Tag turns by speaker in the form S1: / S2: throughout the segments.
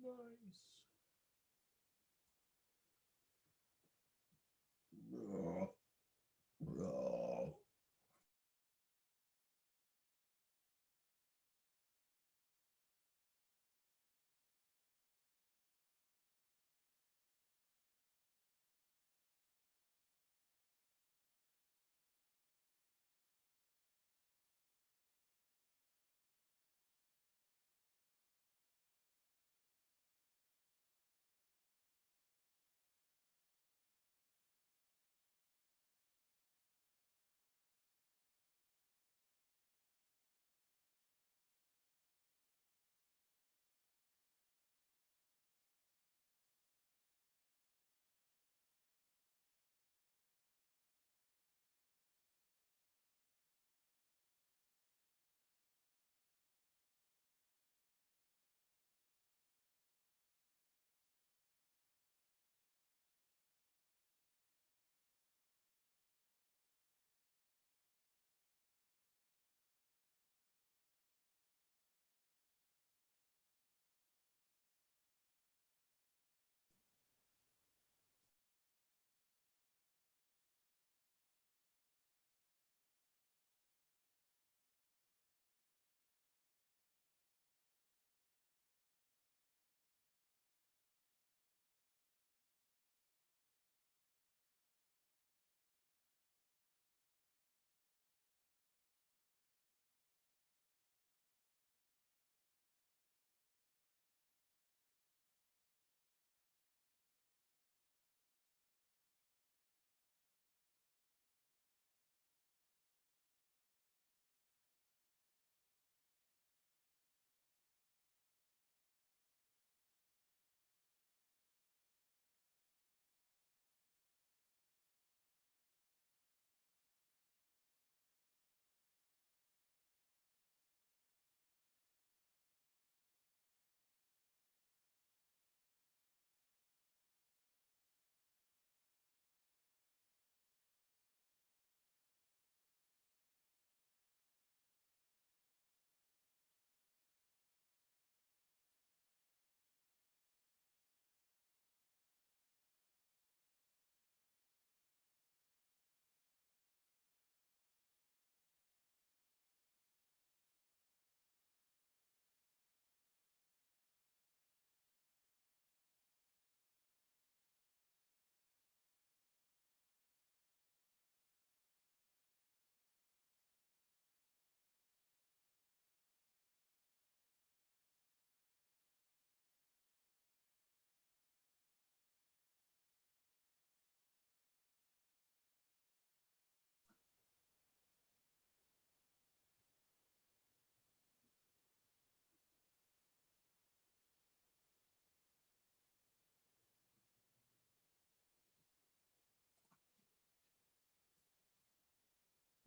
S1: Nice.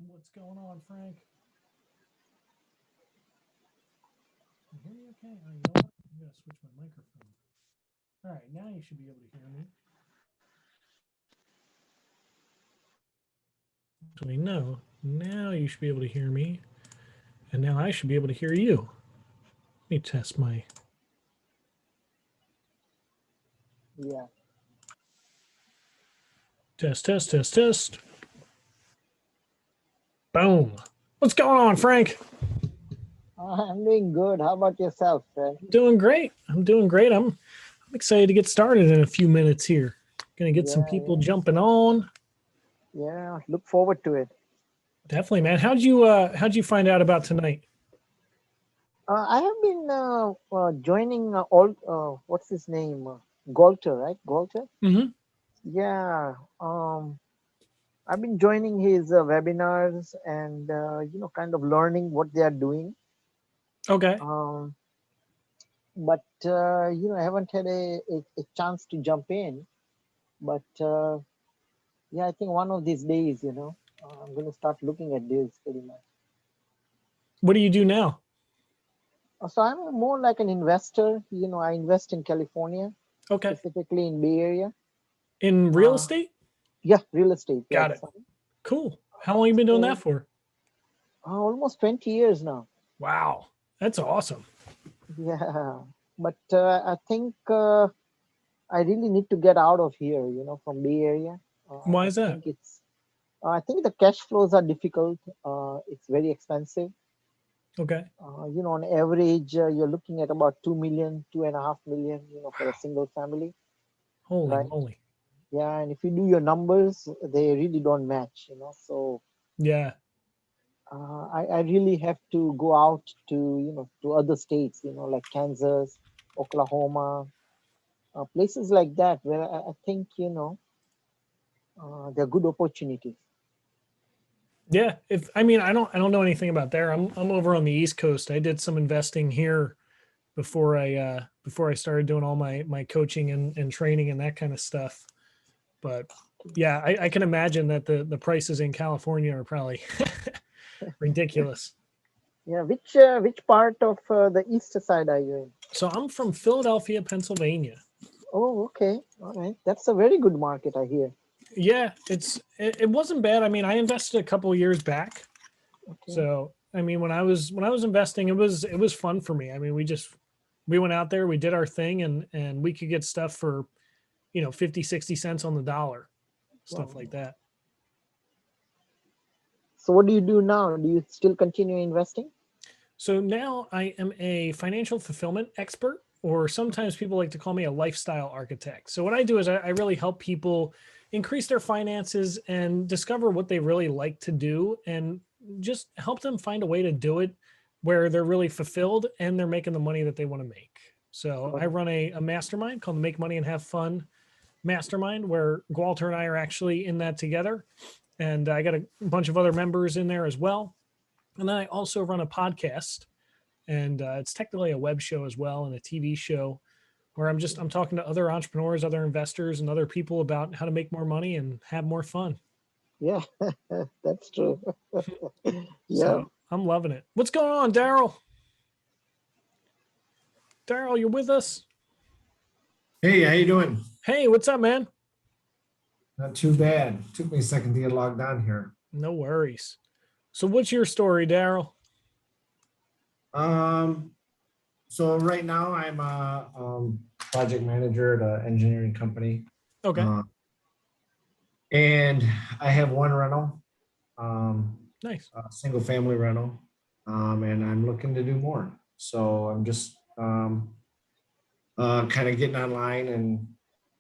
S1: What's going on, Frank? I hear you okay? Oh, you know what? I'm going to switch my microphone. All right, now you should be able to hear me. Actually, no. Now you should be able to hear me. And now I should be able to hear you. Let me test my...
S2: Yeah.
S1: Test, test, test, test. Boom. What's going on, Frank?
S2: I'm doing good. How about yourself, Fred?
S1: Doing great. I'm doing great. I'm excited to get started in a few minutes here. Gonna get some
S2: Yeah,
S1: people jumping on.
S2: yeah. Look forward to it.
S1: Definitely, man. How'd you find out about tonight?
S2: I have been joining all. What's his name? Galter, right? Galter.
S1: Mm-hmm.
S2: Yeah. I've been joining his webinars and kind of learning what they are doing.
S1: Okay.
S2: Um, but I haven't had a chance to jump in. But yeah, I think one of these days, I'm going to start looking at this pretty much.
S1: What do you do now?
S2: So I'm more like an investor. I invest in California,
S1: Okay.
S2: specifically in Bay Area.
S1: In real
S2: Uh,
S1: estate?
S2: yeah, real estate. Yeah,
S1: Got it.
S2: that's right.
S1: Cool. How long you been doing that
S2: So
S1: for?
S2: almost 20 years now.
S1: Wow. That's awesome.
S2: Yeah. but I think I really need to get out of here, from Bay Area.
S1: Why
S2: I
S1: is that?
S2: think I think the cash flows are difficult. It's very expensive.
S1: Okay.
S2: On average, you're looking at about 2 million, 2.5 million, for a single family,
S1: Holy
S2: right?
S1: moly.
S2: Yeah, and if you do your numbers, they really don't match. So
S1: Yeah.
S2: I really have to go out to other states, like Kansas, Oklahoma, places like that where I think, there are good opportunities.
S1: Yeah. If I mean I don't know anything about there. I'm over on the East Coast. I did some investing here before I started doing all my coaching and training and that kind of stuff. But yeah, I can imagine that the prices in California are probably ridiculous.
S2: Yeah, which part of the east side are you in?
S1: So I'm from Philadelphia, Pennsylvania.
S2: Oh, okay. All right. That's a very good market, I hear.
S1: Yeah, it wasn't bad. I mean, I invested a couple of years back.
S2: Okay.
S1: So I mean, when I was investing, it was fun for me. I mean, we went out there, we did our thing, and we could get stuff for 50, 60 cents on the dollar, stuff
S2: Wow.
S1: like that.
S2: So what do you do now? Do you still continue investing?
S1: So now I am a financial fulfillment expert, or sometimes people like to call me a lifestyle architect. So what I do is I really help people increase their finances and discover what they really like to do, and just help them find a way to do it where they're really fulfilled and they're making the money that they want to make. So I
S2: Wow.
S1: run a mastermind called the Make Money and Have Fun Mastermind, where Walter and I are actually in that together. And I got a bunch of other members in there as well. And then I also run a podcast, and it's technically a web show as well and a TV show where I'm talking to other entrepreneurs, other investors, and other people about how to make more money and have more fun.
S2: Yeah, that's true. Yeah.
S1: So I'm loving it. What's going on, Daryl? Daryl, you with us?
S3: Hey, how you doing?
S1: Hey, what's up, man?
S3: Not too bad. Took me a second to get logged on here.
S1: No worries. So what's your story, Daryl?
S3: Um, so right now I'm a project manager at an engineering company,
S1: Okay,
S3: uh, and I have one rental, um,
S1: nice.
S3: a single family rental, and I'm looking to do more. So I'm just kind of getting online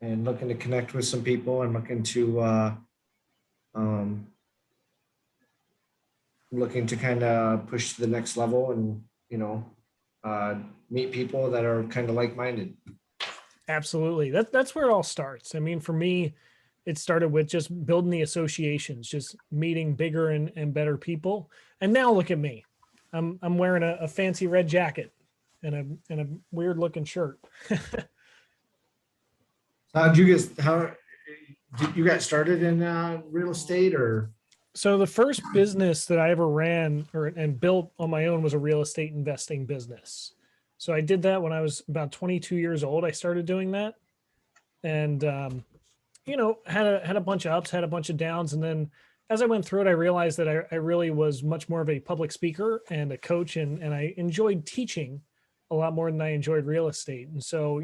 S3: and looking to connect with some people and um, looking to kind of push to the next level and uh, meet people that are kind of like-minded.
S1: Absolutely. That's where it all starts. I mean, for me, it started with just building the associations, just meeting bigger and better people. And now look at me. I'm wearing a fancy red jacket and a weird looking shirt.
S3: How did you got started in real estate or?
S1: So the first business that I ever ran and built on my own was a real estate investing business. So I did that when I was about 22 years old. I started doing that, and had a bunch of ups, had a bunch of downs, and then as I went through it, I realized that I really was much more of a public speaker and a coach, and I enjoyed teaching a lot more than I enjoyed real estate. And so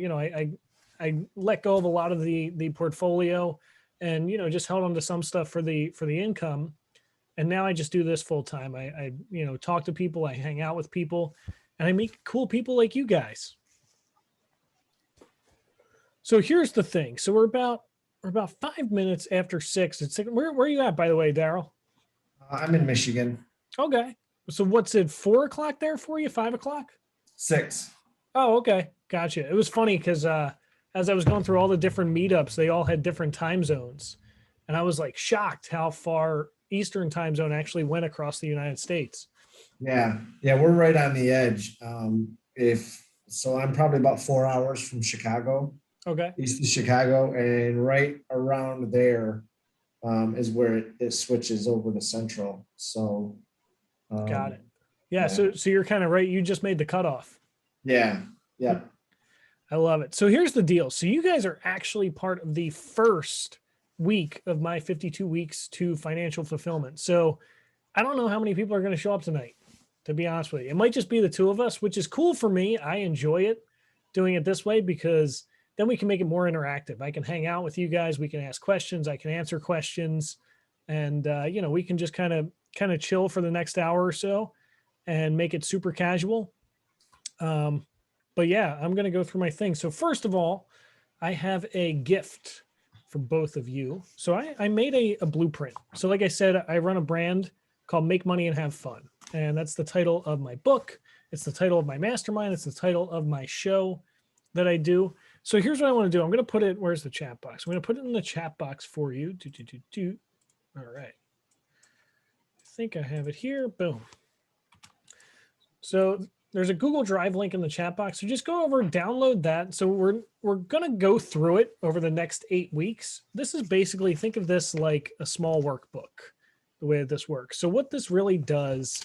S1: I let go of a lot of the portfolio, and just held on to some stuff for the income. And now I just do this full time. I talk to people, I hang out with people, and I meet cool people like you guys. So here's the thing. So we're about 5 minutes after six. It's like, where are you at, by the way, Daryl?
S3: I'm in Michigan.
S1: Okay. So what's it, 4 o'clock there for you? 5 o'clock?
S3: 6.
S1: Oh, okay. Gotcha. It was funny because as I was going through all the different meetups, they all had different time zones. And I was like shocked how far Eastern time zone actually went across the United States.
S3: Yeah, we're right on the edge. If so, I'm probably about 4 hours from Chicago,
S1: Okay.
S3: east of Chicago, and right around there is where it switches over to Central. So,
S1: Got
S3: um,
S1: it. Yeah.
S3: yeah,
S1: So you're kind of right. You just made the cutoff.
S3: yeah, yeah.
S1: I love it. So here's the deal. So you guys are actually part of the first week of my 52 weeks to financial fulfillment. So I don't know how many people are going to show up tonight, to be honest with you. It might just be the two of us, which is cool for me. I enjoy it. doing it this way, because then we can make it more interactive. I can hang out with you guys. We can ask questions. I can answer questions, and we can just kind of chill for the next hour or so and make it super casual. But yeah, I'm going to go through my thing. So first of all, I have a gift for both of you. So I made a blueprint. So like I said, I run a brand called Make Money and Have Fun. And that's the title of my book. It's the title of my mastermind. It's the title of my show that I do. So here's what I want to do. I'm going to put it, where's the chat box? I'm going to put it in the chat box for you. All right. I think I have it here. Boom. So there's a Google Drive link in the chat box. So just go over and download that. So we're going to go through it over the next 8 weeks. This is basically, think of this like a small workbook, the way that this works. So what this really does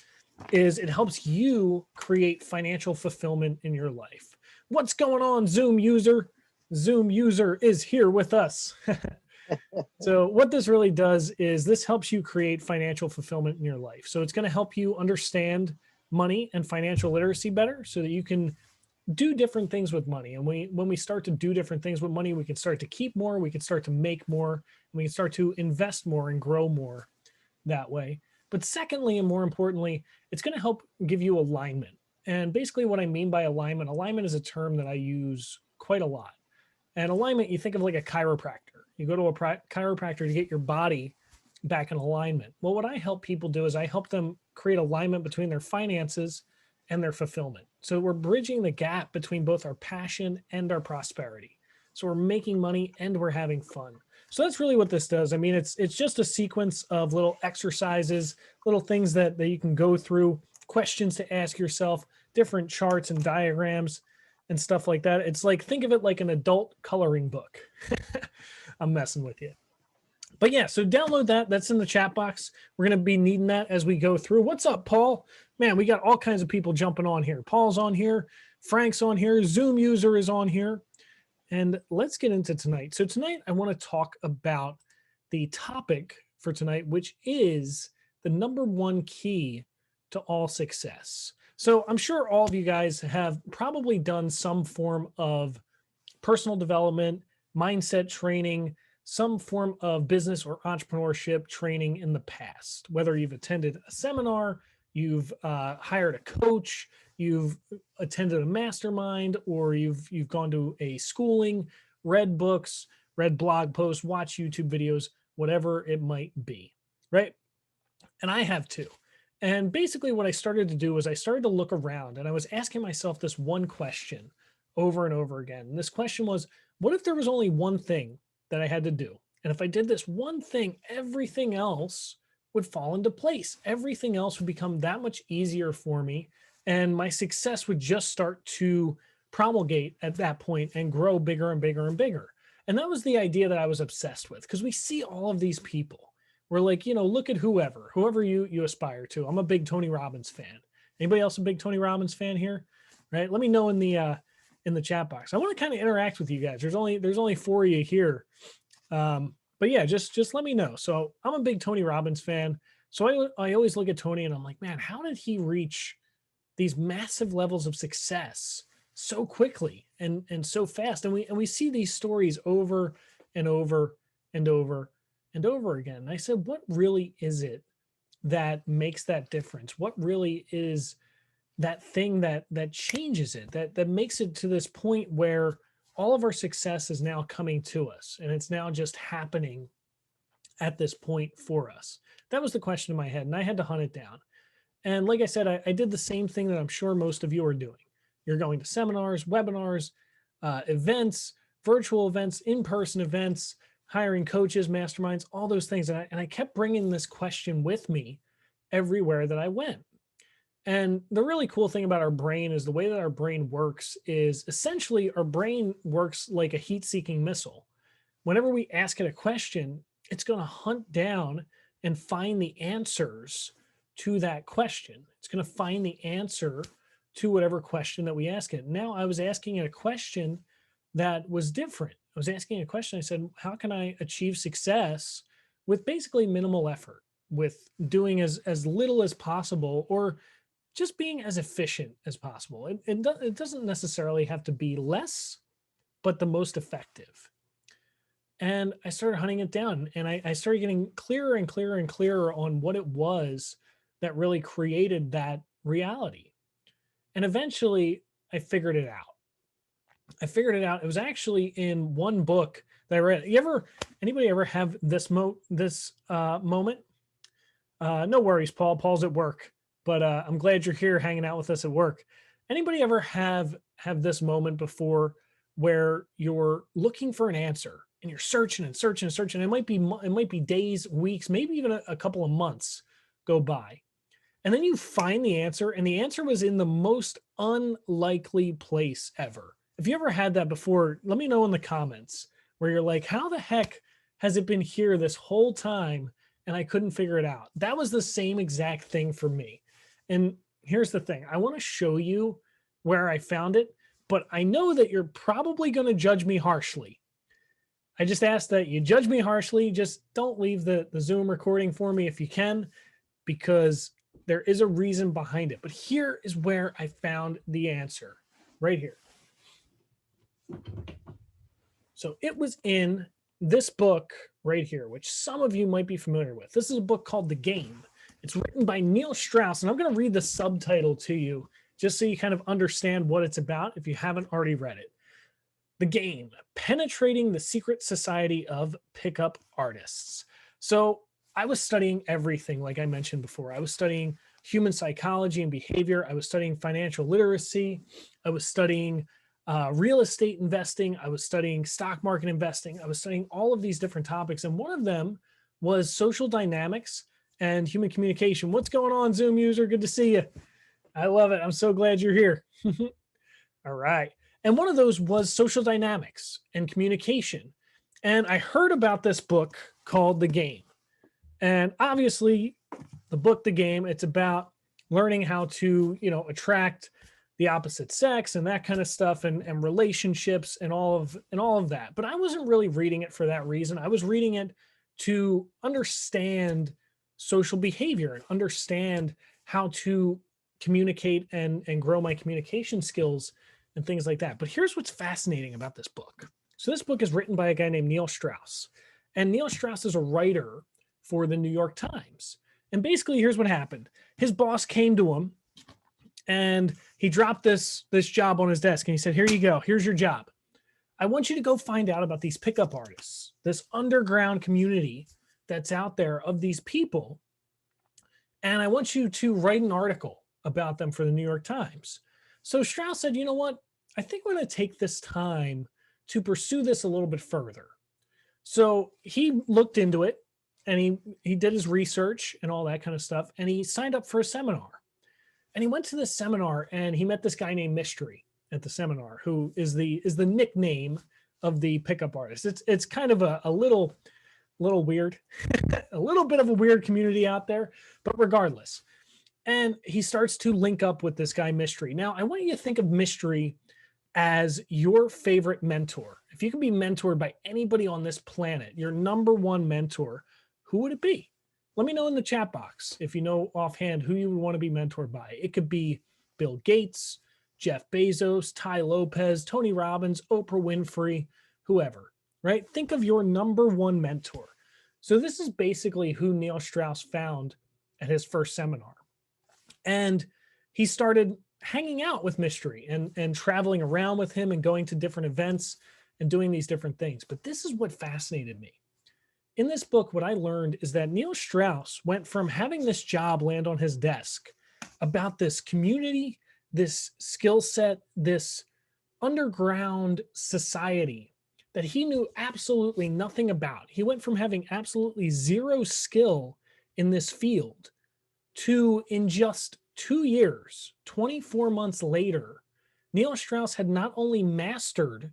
S1: is it helps you create financial fulfillment in your life. What's going on, Zoom user? Zoom user is here with us. So what this really does is this helps you create financial fulfillment in your life. So it's going to help you understand money and financial literacy better so that you can do different things with money. And when we start to do different things with money, we can start to keep more, we can start to make more, and we can start to invest more and grow more that way. But secondly, and more importantly, it's going to help give you alignment. And basically what I mean by alignment is a term that I use quite a lot. And alignment, you think of like a chiropractor. You go to a chiropractor to get your body back in alignment. Well, what I help people do is I help them create alignment between their finances and their fulfillment. So we're bridging the gap between both our passion and our prosperity. So we're making money and we're having fun. So that's really what this does. I mean, it's just a sequence of little exercises, little things that you can go through, questions to ask yourself, different charts and diagrams and stuff like that. It's like, think of it like an adult coloring book. I'm messing with you. But yeah, so download that. That's in the chat box. We're going to be needing that as we go through. What's up, Paul? Man, we got all kinds of people jumping on here. Paul's on here. Frank's on here. Zoom user is on here. And let's get into tonight. So tonight, I want to talk about the topic for tonight, which is the number one key to all success. So I'm sure all of you guys have probably done some form of personal development, mindset training, some form of business or entrepreneurship training in the past, whether you've attended a seminar, you've hired a coach, you've attended a mastermind, or you've gone to a schooling, read books, read blog posts, watched YouTube videos, whatever it might be, right? And I have too. And basically what I started to do was I started to look around and I was asking myself this one question over and over again. And this question was, what if there was only one thing that I had to do? And if I did this one thing, everything else would fall into place. Everything else would become that much easier for me. And my success would just start to promulgate at that point and grow bigger and bigger and bigger. And that was the idea that I was obsessed with, because we see all of these people. We're like, look at whoever you aspire to. I'm a big Tony Robbins fan. Anybody else a big Tony Robbins fan here? Right? Let me know in the chat box. I want to kind of interact with you guys. There's only 4 of you here. But yeah, just let me know. So I'm a big Tony Robbins fan. So I always look at Tony and I'm like, man, how did he reach these massive levels of success so quickly and so fast? And we see these stories over and over and over and over again. And I said, what really is it that makes that difference? What really is that thing that changes it, that makes it to this point where all of our success is now coming to us and it's now just happening at this point for us? That was the question in my head, and I had to hunt it down. And like I said, I did the same thing that I'm sure most of you are doing. You're going to seminars, webinars, events, virtual events, in-person events, hiring coaches, masterminds, all those things. And I kept bringing this question with me everywhere that I went. And the really cool thing about our brain is the way that our brain works is essentially our brain works like a heat-seeking missile. Whenever we ask it a question, it's going to hunt down and find the answers to that question. It's going to find the answer to whatever question that we ask it. Now I was asking it a question that was different. I was asking a question. I said, how can I achieve success with basically minimal effort, with doing as little as possible, or just being as efficient as possible. It doesn't necessarily have to be less, but the most effective. And I started hunting it down, and I started getting clearer and clearer and clearer on what it was that really created that reality. And eventually I figured it out. It was actually in one book that I read. Anybody ever have this moment? No worries, Paul. Paul's at work, but I'm glad you're here hanging out with us at work. Anybody ever have this moment before where you're looking for an answer and you're searching and searching and searching? It might be days, weeks, maybe even a couple of months go by. And then you find the answer, and the answer was in the most unlikely place ever. If you ever had that before, let me know in the comments, where you're like, how the heck has it been here this whole time and I couldn't figure it out? That was the same exact thing for me. And here's the thing. I want to show you where I found it, but I know that you're probably going to judge me harshly. I just ask that you judge me harshly. Just don't leave the Zoom recording for me if you can, because there is a reason behind it. But here is where I found the answer, right here. So it was in this book right here, which some of you might be familiar with. This is a book called The Game. It's written by Neil Strauss, and I'm going to read the subtitle to you just so you kind of understand what it's about if you haven't already read it. The Game, Penetrating the Secret Society of Pickup Artists. So I was studying everything, like I mentioned before. I was studying human psychology and behavior. I was studying financial literacy. I was studying real estate investing. I was studying stock market investing. I was studying all of these different topics. And one of them was social dynamics and human communication. What's going on, Zoom user? Good to see you. I love it. I'm so glad you're here. All right. And one of those was social dynamics and communication. And I heard about this book called The Game. And obviously, the book, The Game, it's about learning how to, attract the opposite sex and that kind of stuff, and relationships and all of that. But I wasn't really reading it for that reason. I was reading it to understand social behavior and understand how to communicate and grow my communication skills and things like that. But here's what's fascinating about this book. So this book is written by a guy named Neil Strauss. And Neil Strauss is a writer for the New York Times. And basically, here's what happened. His boss came to him and he dropped this job on his desk. And he said, here you go. Here's your job. I want you to go find out about these pickup artists, this underground community that's out there of these people. And I want you to write an article about them for the New York Times. So Strauss said, you know what? I think we're going to take this time to pursue this a little bit further. So he looked into it and he did his research and all that kind of stuff. And he signed up for a seminar. And he went to this seminar and he met this guy named Mystery at the seminar, who is the nickname of the pickup artist. It's kind of a little weird, a little bit of a weird community out there, but regardless. And he starts to link up with this guy, Mystery. Now, I want you to think of Mystery as your favorite mentor. If you can be mentored by anybody on this planet, your number one mentor, who would it be? Let me know in the chat box if you know offhand who you would want to be mentored by. It could be Bill Gates, Jeff Bezos, Tai Lopez, Tony Robbins, Oprah Winfrey, whoever, right? Think of your number one mentor. So this is basically who Neil Strauss found at his first seminar. And he started hanging out with Mystery and traveling around with him and going to different events and doing these different things. But this is what fascinated me. In this book, what I learned is that Neil Strauss went from having this job land on his desk about this community, this skill set, this underground society that he knew absolutely nothing about. He went from having absolutely zero skill in this field to, in just 2 years, 24 months later, Neil Strauss had not only mastered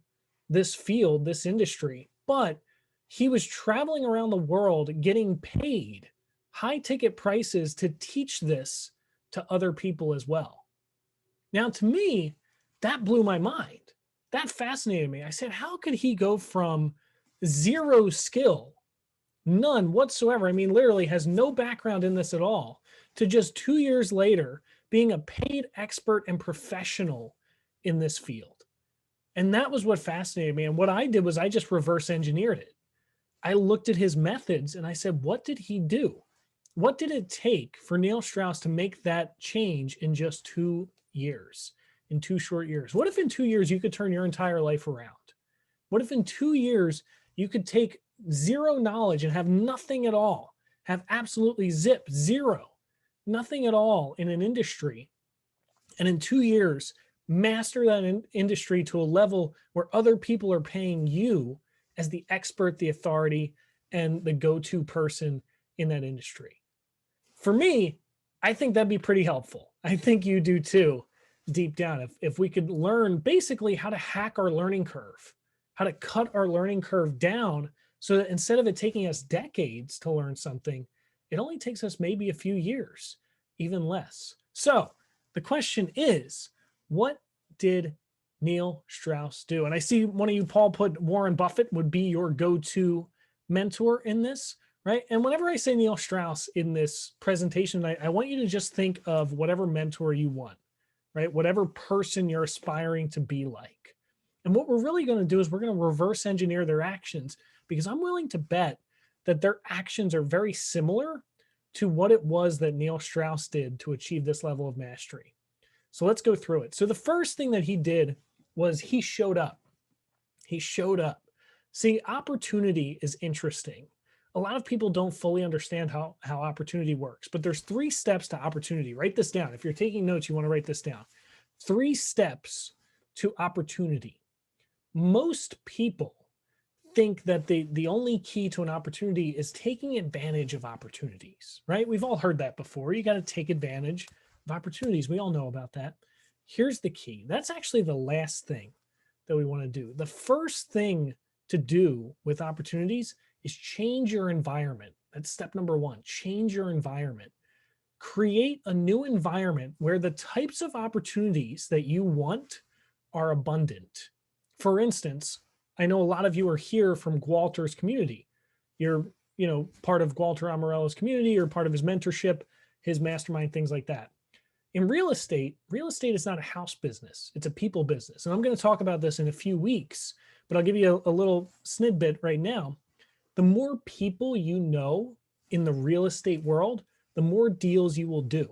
S1: this field, this industry, but he was traveling around the world getting paid high ticket prices to teach this to other people as well. Now, to me, that blew my mind. That fascinated me. I said, how could he go from zero skill, none whatsoever, I mean, literally has no background in this at all, to just 2 years later being a paid expert and professional in this field. And that was what fascinated me. And what I did was I just reverse engineered it. I looked at his methods and I said, what did he do? What did it take for Neil Strauss to make that change in just 2 years, in 2 short years? What if in 2 years you could turn your entire life around? What if in 2 years you could take zero knowledge and have nothing at all, have absolutely zero, nothing at all in an industry, and in 2 years master that industry to a level where other people are paying you as the expert, the authority, and the go-to person in that industry? For me, I think that'd be pretty helpful. I think you do too, deep down. If we could learn basically how to hack our learning curve, how to cut our learning curve down so that instead of it taking us decades to learn something, it only takes us maybe a few years, even less. So the question is, what did Neil Strauss do? And I see one of you, Paul, put Warren Buffett would be your go-to mentor in this, right? And whenever I say Neil Strauss in this presentation, I want you to just think of whatever mentor you want, right? Whatever person you're aspiring to be like. And what we're really going to do is we're going to reverse engineer their actions, because I'm willing to bet that their actions are very similar to what it was that Neil Strauss did to achieve this level of mastery. So let's go through it. So the first thing that he did was he showed up. He showed up. See, opportunity is interesting. A lot of people don't fully understand how opportunity works, but there's 3 steps to opportunity. Write this down. If you're taking notes, you want to write this down. 3 steps to opportunity. Most people think that the only key to an opportunity is taking advantage of opportunities, right? We've all heard that before. You got to take advantage of opportunities. We all know about that. Here's the key. That's actually the last thing that we want to do. The first thing to do with opportunities is change your environment. That's step number 1. Change your environment. Create a new environment where the types of opportunities that you want are abundant. For instance, I know a lot of you are here from Gwalter's community. You're, part of Gwalter Amarello's community, you're part of his mentorship, his mastermind, things like that. In real estate is not a house business. It's a people business. And I'm going to talk about this in a few weeks, but I'll give you a little snippet right now. The more people you know in the real estate world, the more deals you will do.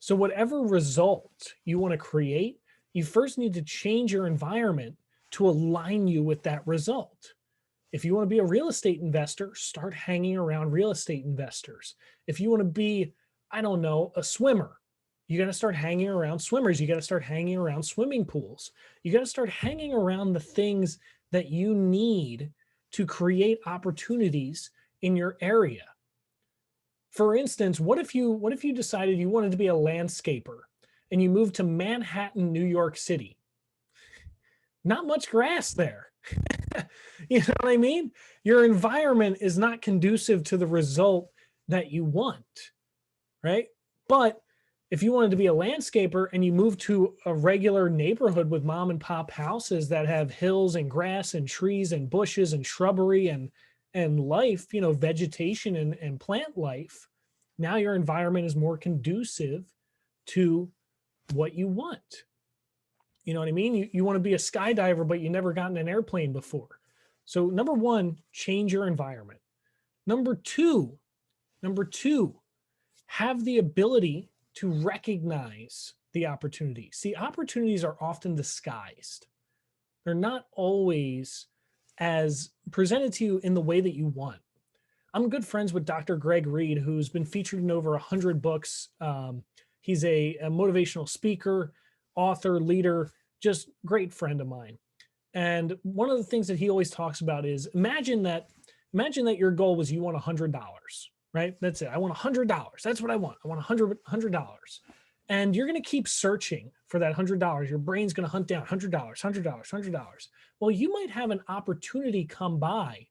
S1: So whatever result you want to create, you first need to change your environment to align you with that result. If you want to be a real estate investor, start hanging around real estate investors. If you want to be, a swimmer, you got to start hanging around swimmers. You got to start hanging around swimming pools. You got to start hanging around the things that you need to create opportunities in your area. For instance, what if you decided you wanted to be a landscaper and you moved to Manhattan, New York City? Not much grass there. You know what I mean? Your environment is not conducive to the result that you want, right? But if you wanted to be a landscaper and you move to a regular neighborhood with mom and pop houses that have hills and grass and trees and bushes and shrubbery and life, vegetation and plant life, now your environment is more conducive to what you want. You know what I mean? You want to be a skydiver, but you never gotten an airplane before. So number 1, change your environment. Number two, have the ability to recognize the opportunity. See, opportunities are often disguised. They're not always as presented to you in the way that you want. I'm good friends with Dr. Greg Reed, who's been featured in over 100 books. He's a motivational speaker, author, leader, just great friend of mine. And one of the things that he always talks about is imagine that your goal was you want $100, right? That's it. I want $100. That's what I want. I want $100. And you're going to keep searching for that $100. Your brain's going to hunt down $100. Well, you might have an opportunity come by,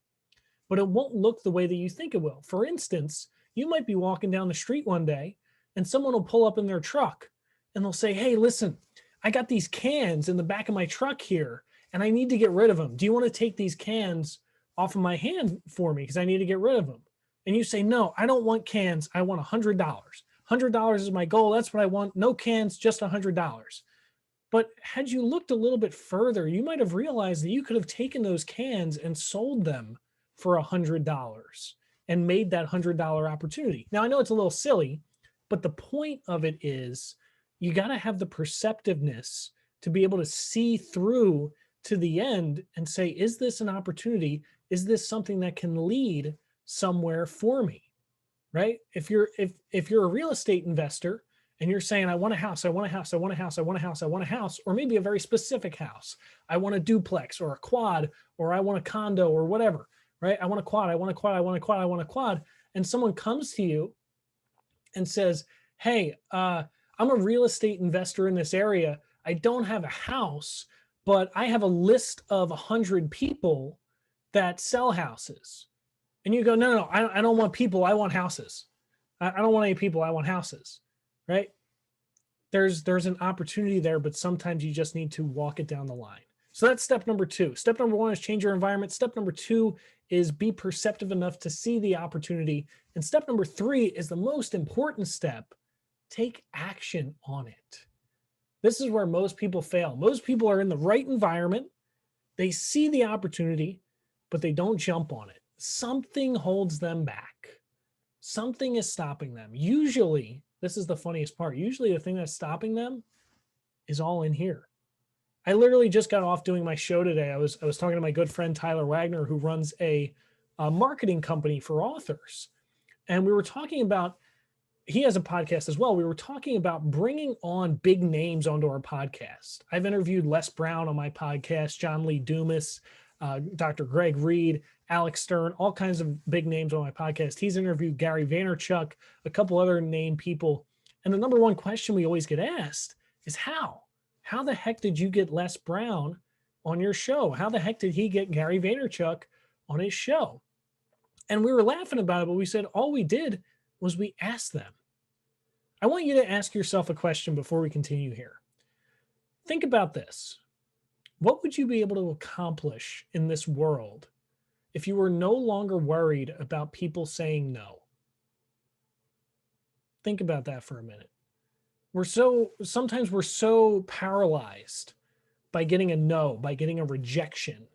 S1: but it won't look the way that you think it will. For instance, you might be walking down the street one day and someone will pull up in their truck and they'll say, hey, listen, I got these cans in the back of my truck here and I need to get rid of them. Do you want to take these cans off of my hand for me? Because I need to get rid of them. And you say, no, I don't want cans. I want $100. $100 is my goal. That's what I want. No cans, just $100. But had you looked a little bit further, you might have realized that you could have taken those cans and sold them for $100 and made that $100 opportunity. Now, I know it's a little silly, but the point of it is you got to have the perceptiveness to be able to see through to the end and say, is this an opportunity? Is this something that can lead somewhere for me? Right? If you're a real estate investor and you're saying, I want a house, I want a house, I want a house, I want a house, I want a house, or maybe a very specific house. I want a duplex or a quad, or I want a condo or whatever, right? I want a quad, I want a quad, I want a quad, I want a quad. And someone comes to you and says, hey, I'm a real estate investor in this area. I don't have a house, but I have a list of 100 people that sell houses. And you go, no, I don't want people. I want houses. I don't want any people. I want houses, right? There's an opportunity there, but sometimes you just need to walk it down the line. So that's step number 2. Step number 1 is change your environment. Step number 2 is be perceptive enough to see the opportunity. And step number 3 is the most important step. Take action on it. This is where most people fail. Most people are in the right environment. They see the opportunity, but they don't jump on it. Something holds them back. Something is stopping them. Usually, this is the funniest part. Usually the thing that's stopping them is all in here. I literally just got off doing my show today. I was talking to my good friend Tyler Wagner, who runs a marketing company for authors. And we were talking about, he has a podcast as well. We were talking about bringing on big names onto our podcast. I've interviewed Les Brown on my podcast, John Lee Dumas, Dr. Greg Reed, Alex Stern, all kinds of big names on my podcast. He's interviewed Gary Vaynerchuk, a couple other named people. And the number one question we always get asked is how? How the heck did you get Les Brown on your show? How the heck did he get Gary Vaynerchuk on his show? And we were laughing about it, but we said all we did was we asked them. I want you to ask yourself a question before we continue here. Think about this. What would you be able to accomplish in this world if you were no longer worried about people saying no? Think about that for a minute. Sometimes we're so paralyzed by getting a no, by getting a rejection,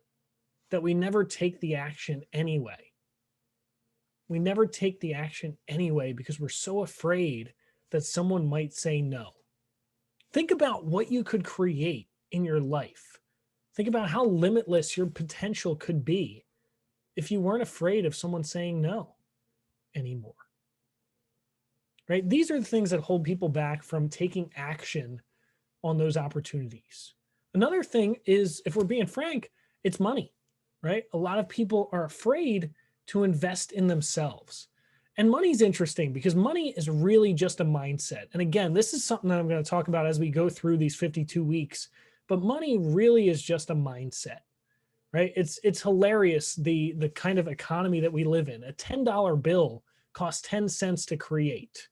S1: that we never take the action anyway. We never take the action anyway because we're so afraid that someone might say no. Think about what you could create in your life. Think about how limitless your potential could be if you weren't afraid of someone saying no anymore. Right? These are the things that hold people back from taking action on those opportunities. Another thing is, if we're being frank, it's money, right? A lot of people are afraid to invest in themselves. And money's interesting because money is really just a mindset. And again, this is something that I'm going to talk about as we go through these 52 weeks. But money really is just a mindset, right? It's hilarious, the kind of economy that we live in. A $10 bill costs 10 cents to create,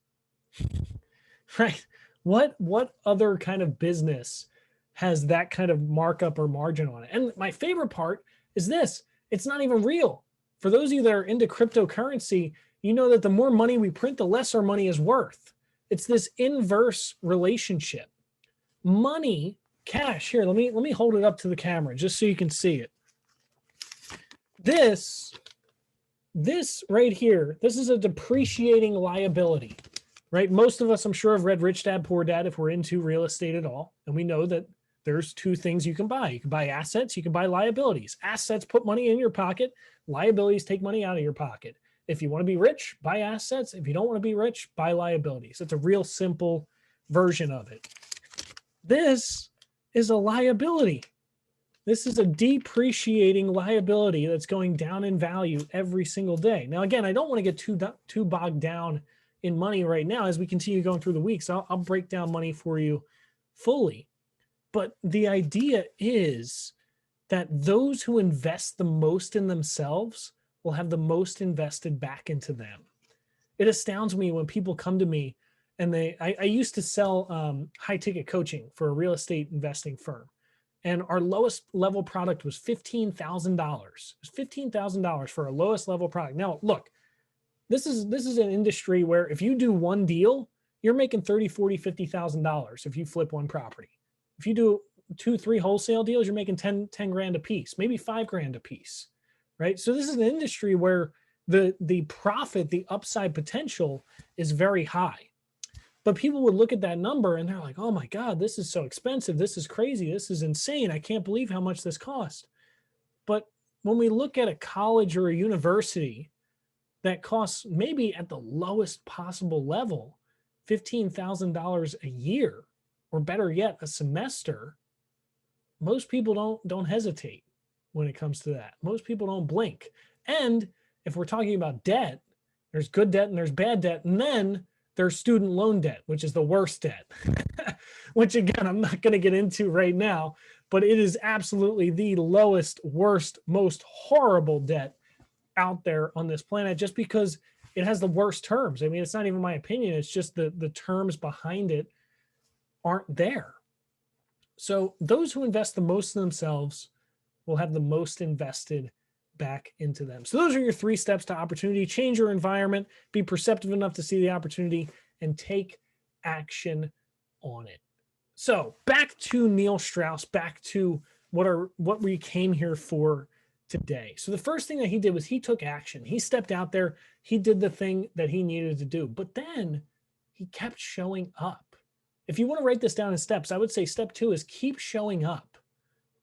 S1: right? What other kind of business has that kind of markup or margin on it? And my favorite part is this. It's not even real. For those of you that are into cryptocurrency, you know that the more money we print, the less our money is worth. It's this inverse relationship. Money, cash, here, let me hold it up to the camera just so you can see it. This right here, this is a depreciating liability, right? Most of us, I'm sure, have read Rich Dad, Poor Dad if we're into real estate at all. And we know that there's two things you can buy. You can buy assets, you can buy liabilities. Assets put money in your pocket, liabilities take money out of your pocket. If you want to be rich, buy assets. If you don't want to be rich, buy liabilities. It's a real simple version of it. This is a liability. This is a depreciating liability that's going down in value every single day. Now, again, I don't want to get too bogged down in money right now as we continue going through the weeks. I'll break down money for you fully. But the idea is that those who invest the most in themselves will have the most invested back into them. It astounds me when people come to me and I used to sell high ticket coaching for a real estate investing firm. And our lowest level product was $15,000. It was $15,000 for our lowest level product. Now, look, this is an industry where if you do one deal, you're making 30, 40, $50,000 if you flip one property. If you do 2, 3 wholesale deals, you're making 10 grand a piece, maybe 5 grand a piece, right? So this is an industry where the profit, the upside potential is very high. But people would look at that number and they're like, oh my God, this is so expensive. This is crazy. This is insane. I can't believe how much this cost. But when we look at a college or a university that costs maybe at the lowest possible level, $15,000 a year, or better yet, a semester, most people don't hesitate when it comes to that. Most people don't blink. And if we're talking about debt, there's good debt and there's bad debt. And then there's student loan debt, which is the worst debt, which again, I'm not going to get into right now, but it is absolutely the lowest, worst, most horrible debt out there on this planet, just because it has the worst terms. I mean, it's not even my opinion. It's just the terms behind it aren't there. So those who invest the most in themselves will have the most invested back into them. So those are your 3 steps to opportunity. Change your environment, be perceptive enough to see the opportunity, and take action on it. So back to Neil Strauss, back to what we came here for today. So the first thing that he did was he took action. He stepped out there. He did the thing that he needed to do, but then he kept showing up. If you want to write this down in steps, I would say step 2 is keep showing up,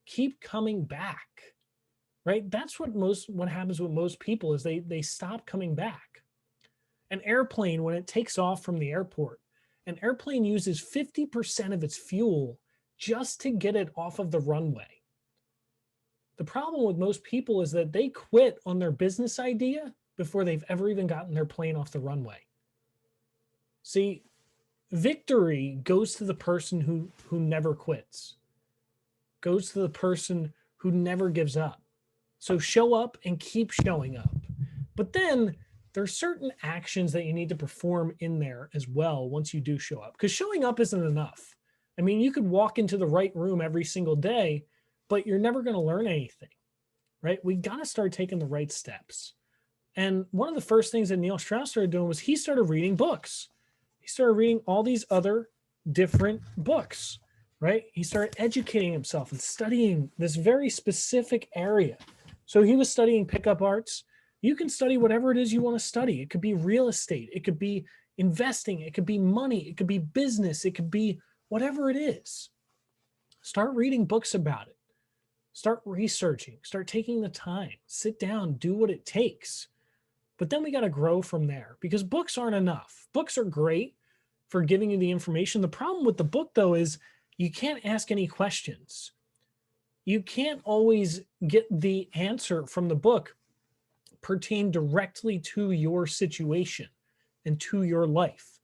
S1: keep coming back, right? That's what happens with most people is they stop coming back. An airplane, when it takes off from the airport, an airplane uses 50% of its fuel just to get it off of the runway. The problem with most people is that they quit on their business idea before they've ever even gotten their plane off the runway. See, victory goes to the person who never quits, goes to the person who never gives up. So show up and keep showing up. But then there's certain actions that you need to perform in there as well once you do show up, because showing up isn't enough. I mean, you could walk into the right room every single day, but you're never going to learn anything, right? We got to start taking the right steps. And one of the first things that Neil Strauss started doing was he started reading books. He started reading all these other different books, right? He started educating himself and studying this very specific area. So he was studying pickup arts. You can study whatever it is you want to study. It could be real estate. It could be investing. It could be money. It could be business. It could be whatever it is. Start reading books about it. Start researching. Start taking the time. Sit down. Do what it takes. But then we got to grow from there, because books aren't enough. Books are great for giving you the information. The problem with the book, though, is you can't ask any questions. You can't always get the answer from the book pertain directly to your situation and to your life.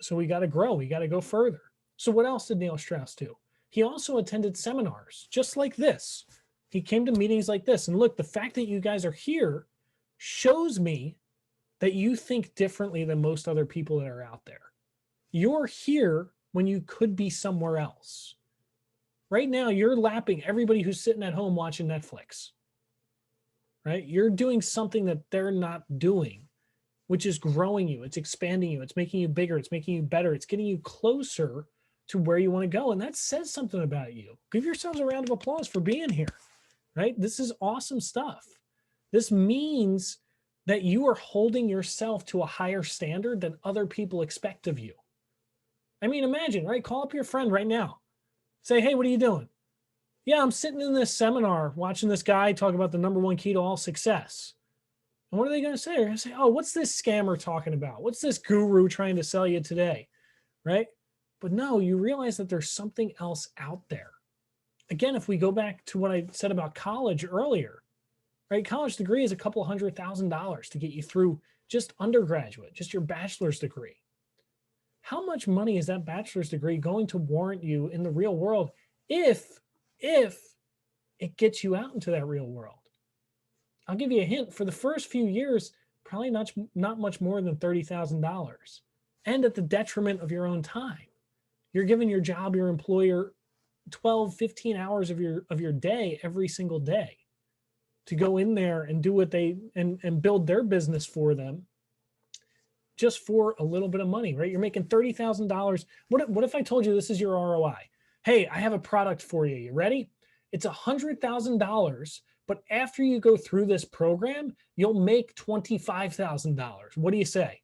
S1: So we got to grow. We got to go further. So what else did Neil Strauss do? He also attended seminars just like this. He came to meetings like this. And look, the fact that you guys are here shows me that you think differently than most other people that are out there. You're here when you could be somewhere else. Right now, you're lapping everybody who's sitting at home watching Netflix, right? You're doing something that they're not doing, which is growing you. It's expanding you. It's making you bigger. It's making you better. It's getting you closer to where you want to go. And that says something about you. Give yourselves a round of applause for being here, right? This is awesome stuff. This means that you are holding yourself to a higher standard than other people expect of you. I mean, imagine, right? Call up your friend right now. Say, hey, what are you doing? Yeah, I'm sitting in this seminar watching this guy talk about the #1 key to all success. And what are they going to say? They're going to say, oh, what's this scammer talking about? What's this guru trying to sell you today? Right? But no, you realize that there's something else out there. Again, if we go back to what I said about college earlier, right? College degree is a couple $100,000 to get you through just undergraduate, just your bachelor's degree. How much money is that bachelor's degree going to warrant you in the real world if it gets you out into that real world? I'll give you a hint. For the first few years, probably not much more than $30,000, and at the detriment of your own time. You're giving your job, your employer, 12, 15 hours of your day every single day to go in there and do what they and build their business for them, just for a little bit of money, right? You're making $30,000. What if I told you this is your ROI? Hey, I have a product for you. You ready? It's $100,000, but after you go through this program, you'll make $25,000. What do you say?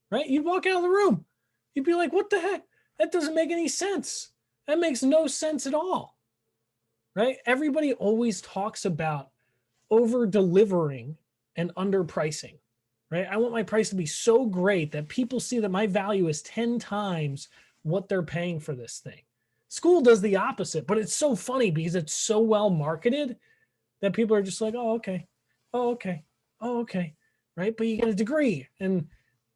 S1: Right? You'd walk out of the room. You'd be like, what the heck? That doesn't make any sense. That makes no sense at all. Right? Everybody always talks about over delivering and underpricing. Right? I want my price to be so great that people see that my value is 10 times what they're paying for this thing. School does the opposite, but it's so funny because it's so well marketed that people are just like, oh, okay. Oh, okay. Oh, okay. Right. But you get a degree, and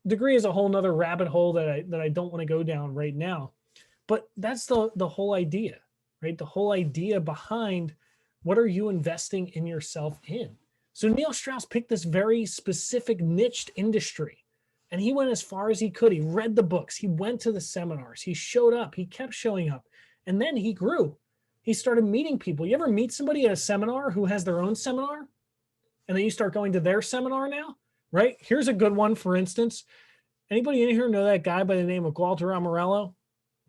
S1: degree is a whole nother rabbit hole that I don't want to go down right now. But that's the whole idea, right? The whole idea behind what are you investing in yourself in? So Neil Strauss picked this very specific niched industry, and he went as far as he could. He read the books. He went to the seminars. He showed up. He kept showing up. And then he grew. He started meeting people. You ever meet somebody at a seminar who has their own seminar? And then you start going to their seminar now, right? Here's a good one, for instance. Anybody in here know that guy by the name of Walter Amarello?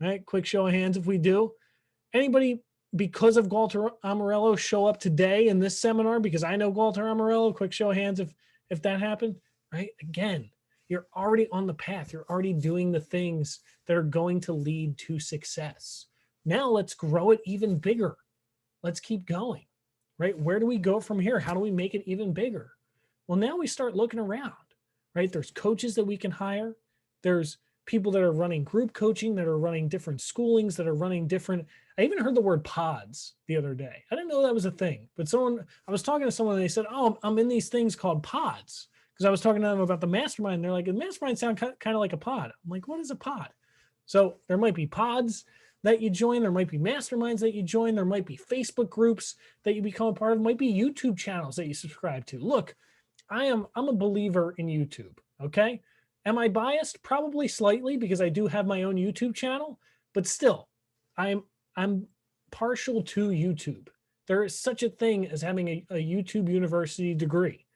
S1: Right? Quick show of hands if we do. Anybody, because of Walter Amarello, show up today in this seminar because I know Walter Amarello? Quick show of hands if that happened, right? Again, you're already on the path. You're already doing the things that are going to lead to success. Now let's grow it even bigger. Let's keep going, right? Where do we go from here? How do we make it even bigger? Well, now we start looking around, right? There's coaches that we can hire. There's people that are running group coaching, that are running different schoolings, that are running different. I even heard the word pods the other day. I didn't know that was a thing, but I was talking to someone and they said, oh, I'm in these things called pods. Because I was talking to them about the mastermind. And they're like, the mastermind sound kind of like a pod. I'm like, what is a pod? So there might be pods that you join. There might be masterminds that you join. There might be Facebook groups that you become a part of. There might be YouTube channels that you subscribe to. Look, I'm a believer in YouTube. Okay. Am I biased? Probably slightly, because I do have my own YouTube channel, but still I'm partial to YouTube. There is such a thing as having a YouTube university degree.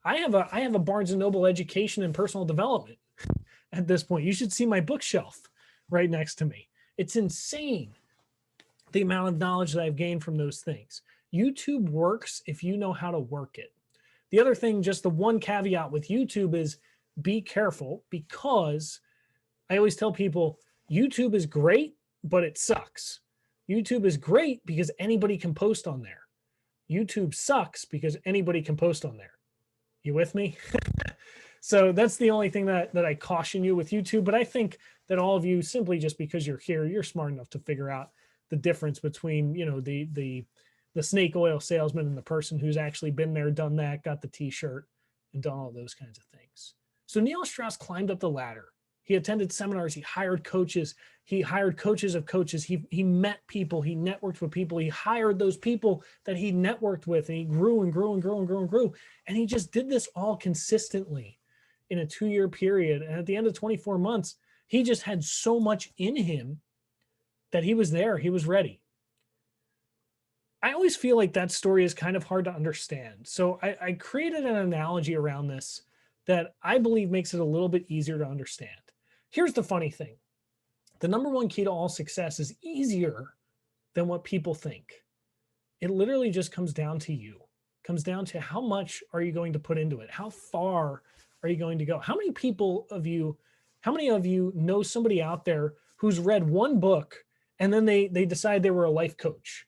S1: I have a Barnes & Noble education and personal development at this point. You should see my bookshelf right next to me. It's insane the amount of knowledge that I've gained from those things. YouTube works if you know how to work it. The other thing, just the one caveat with YouTube is be careful, because I always tell people YouTube is great, but it sucks. YouTube is great because anybody can post on there. YouTube sucks because anybody can post on there. You with me? So that's the only thing that I caution you with YouTube. But I think that all of you, simply just because you're here, you're smart enough to figure out the difference between, the snake oil salesman and the person who's actually been there, done that, got the t-shirt and done all those kinds of things. So Neil Strauss climbed up the ladder. He attended seminars. He hired coaches. He hired coaches of coaches. He met people. He networked with people. He hired those people that he networked with, and he grew and grew and grew and grew and grew. And he just did this all consistently in a 2-year period. And at the end of 24 months, he just had so much in him that he was there. He was ready. I always feel like that story is kind of hard to understand. So I created an analogy around this that I believe makes it a little bit easier to understand. Here's the funny thing. The number one key to all success is easier than what people think. It literally just comes down to you. It comes down to how much are you going to put into it? How far are you going to go? How many of you know somebody out there who's read one book and then they decide they were a life coach?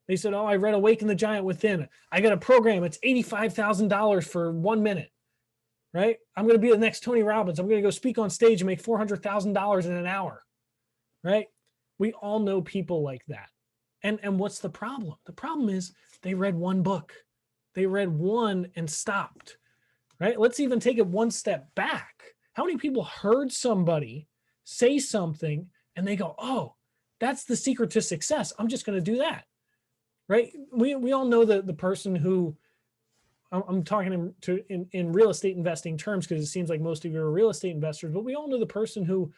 S1: They said, oh, I read Awaken the Giant Within. I got a program. It's $85,000 for 1 minute. Right? I'm going to be the next Tony Robbins. I'm going to go speak on stage and make $400,000 in an hour. Right? We all know people like that. And what's the problem? The problem is they read one book. They read one and stopped. Right? Let's even take it one step back. How many people heard somebody say something and they go, oh, that's the secret to success. I'm just going to do that. Right? We all know the person who, I'm talking in real estate investing terms, because it seems like most of you are real estate investors, but we all know the person who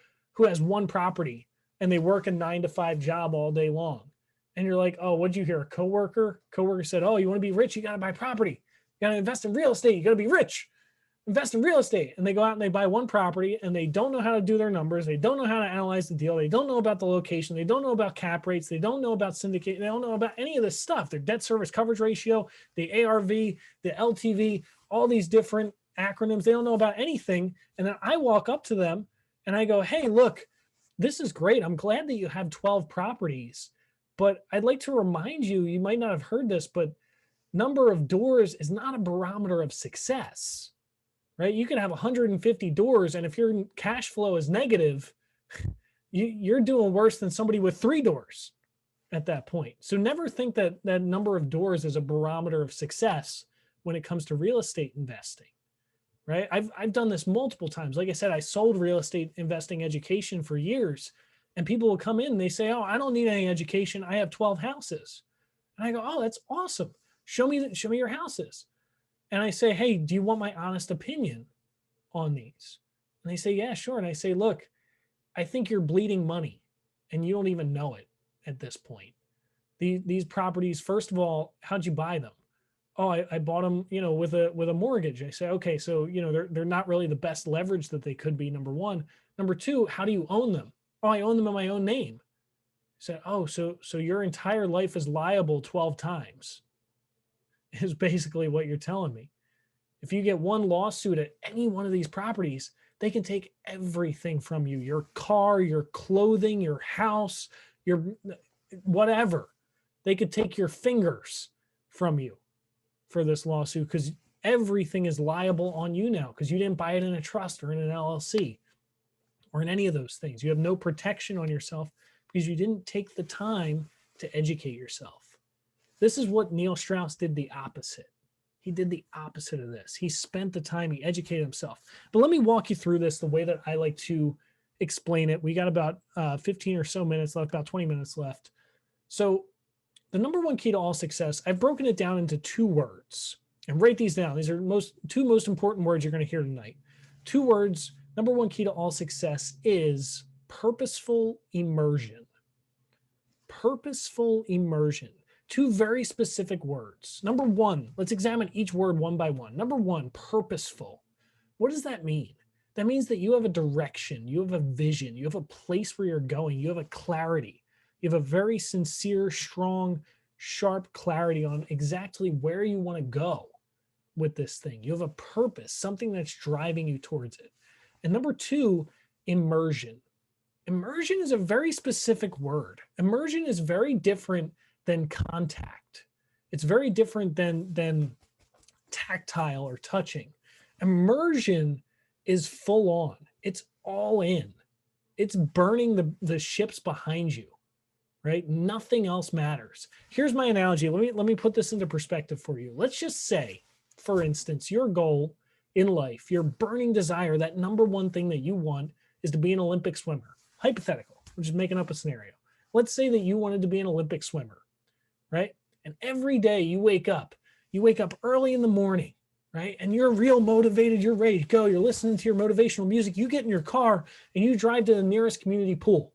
S1: has one property and they work a 9-to-5 job all day long. And you're like, oh, what'd you hear? A coworker said, oh, you want to be rich? You got to buy property. You got to invest in real estate. You got to be rich. invest in real estate. And they go out and they buy one property and they don't know how to do their numbers. They don't know how to analyze the deal. They don't know about the location. They don't know about cap rates. They don't know about syndicate. They don't know about any of this stuff. Their debt service coverage ratio, the ARV, the LTV, all these different acronyms. They don't know about anything. And then I walk up to them and I go, hey, look, this is great. I'm glad that you have 12 properties, but I'd like to remind you, you might not have heard this, but number of doors is not a barometer of success, right? You can have 150 doors, and if your cash flow is negative, you're doing worse than somebody with 3 doors at that point. So never think that that number of doors is a barometer of success when it comes to real estate investing, right? I've done this multiple times. Like I said, I sold real estate investing education for years, and people will come in and they say, oh, I don't need any education. I have 12 houses. And I go, oh, that's awesome. Show me your houses. And I say, hey, do you want my honest opinion on these? And they say, yeah, sure. And I say, look, I think you're bleeding money and you don't even know it at this point. These properties, first of all, how'd you buy them? Oh, I bought them, with a mortgage. I say, okay, so, they're not really the best leverage that they could be, number one. Number two, how do you own them? Oh, I own them in my own name. So, oh, so your entire life is liable 12 times is basically what you're telling me. If you get one lawsuit at any one of these properties, they can take everything from you, your car, your clothing, your house, your whatever. They could take your fingers from you for this lawsuit because everything is liable on you now because you didn't buy it in a trust or in an LLC or in any of those things. You have no protection on yourself because you didn't take the time to educate yourself. This is what Neil Strauss did the opposite. He did the opposite of this. He spent the time, he educated himself. But let me walk you through this the way that I like to explain it. We got about 15 or so minutes left, about 20 minutes left. So the number one key to all success, I've broken it down into 2 words. And write these down. These are two most important words you're going to hear tonight. 2 words. Number one key to all success is purposeful immersion. Purposeful immersion. 2 very specific words. Number one, let's examine each word one by one. Number one, purposeful. What does that mean? That means that you have a direction, you have a vision, you have a place where you're going, you have a clarity. You have a very sincere, strong, sharp clarity on exactly where you want to go with this thing. You have a purpose, something that's driving you towards it. And number 2, immersion. Immersion is a very specific word. Immersion is very different than contact. It's very different than tactile or touching. Immersion is full on. It's all in. It's burning the ships behind you, right? Nothing else matters. Here's my analogy. Let me put this into perspective for you. Let's just say, for instance, your goal in life, your burning desire, that number one thing that you want is to be an Olympic swimmer. Hypothetical. I'm just making up a scenario. Let's say that you wanted to be an Olympic swimmer, right? And every day you wake up early in the morning, right? And you're real motivated, you're ready to go, you're listening to your motivational music, you get in your car and you drive to the nearest community pool,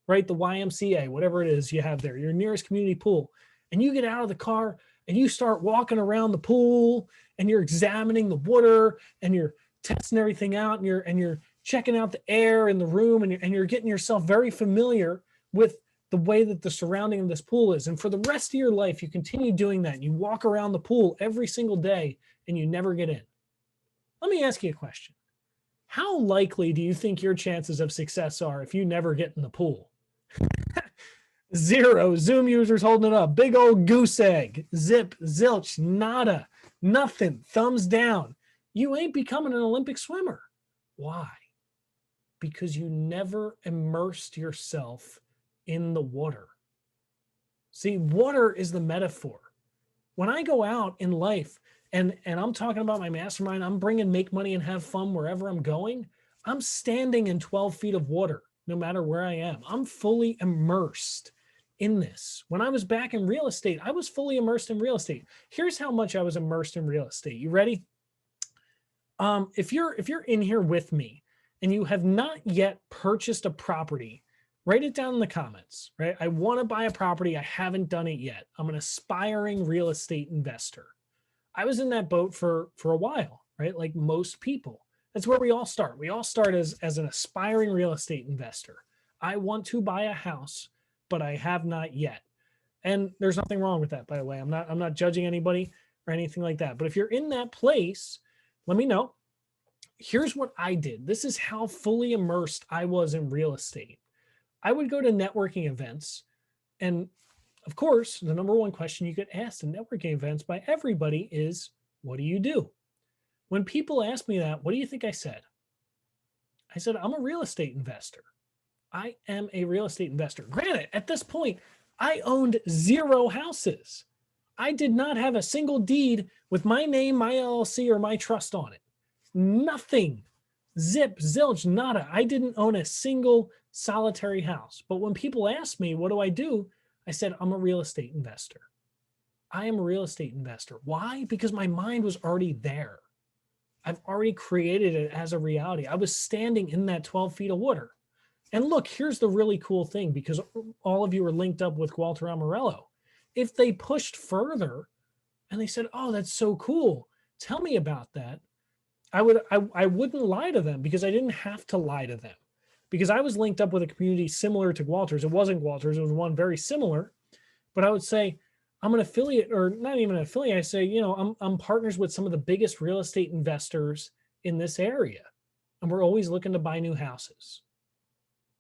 S1: right? The YMCA, whatever it is you have there, your nearest community pool. And you get out of the car and you start walking around the pool and you're examining the water and you're testing everything out and you're checking out the air in the room and you're getting yourself very familiar with the way that the surrounding of this pool is. And for the rest of your life, you continue doing that. And you walk around the pool every single day and you never get in. Let me ask you a question. How likely do you think your chances of success are if you never get in the pool? 0. Zoom users holding it up. Big old goose egg. Zip, zilch, nada, nothing, thumbs down. You ain't becoming an Olympic swimmer. Why? Because you never immersed yourself in the water. See, water is the metaphor. When I go out in life and I'm talking about my mastermind, I'm bringing make money and have fun wherever I'm going, I'm standing in 12 feet of water, no matter where I am. I'm fully immersed in this. When I was back in real estate, I was fully immersed in real estate. Here's how much I was immersed in real estate. You ready? If you're in here with me and you have not yet purchased a property, write it down in the comments, right? I want to buy a property. I haven't done it yet. I'm an aspiring real estate investor. I was in that boat for a while. right? Like most people. That's where we all start. We all start as an aspiring real estate investor. I want to buy a house, but I have not yet. And there's nothing wrong with that, by the way. I'm not judging anybody or anything like that. But if you're in that place, let me know. Here's what I did. This is how fully immersed I was in real estate. I would go to networking events, and of course, the number one question you get asked in networking events by everybody is, what do you do? When people ask me that, what do you think I said? I said, I'm a real estate investor. I am a real estate investor. Granted, at this point, I owned 0 houses. I did not have a single deed with my name, my LLC, or my trust on it. Nothing. Zip, zilch, nada. I didn't own a single solitary house. But when people ask me, what do? I said, I'm a real estate investor. I am a real estate investor. Why? Because my mind was already there. I've already created it as a reality. I was standing in that 12 feet of water. And look, here's the really cool thing, because all of you are linked up with Walter Amarello. If they pushed further and they said, oh, that's so cool, tell me about that, I wouldn't lie to them, because I didn't have to lie to them, because I was linked up with a community similar to Walter's. It wasn't Walter's, it was one very similar. But I would say, I'm an affiliate, or not even an affiliate. I say, I'm partners with some of the biggest real estate investors in this area. And we're always looking to buy new houses,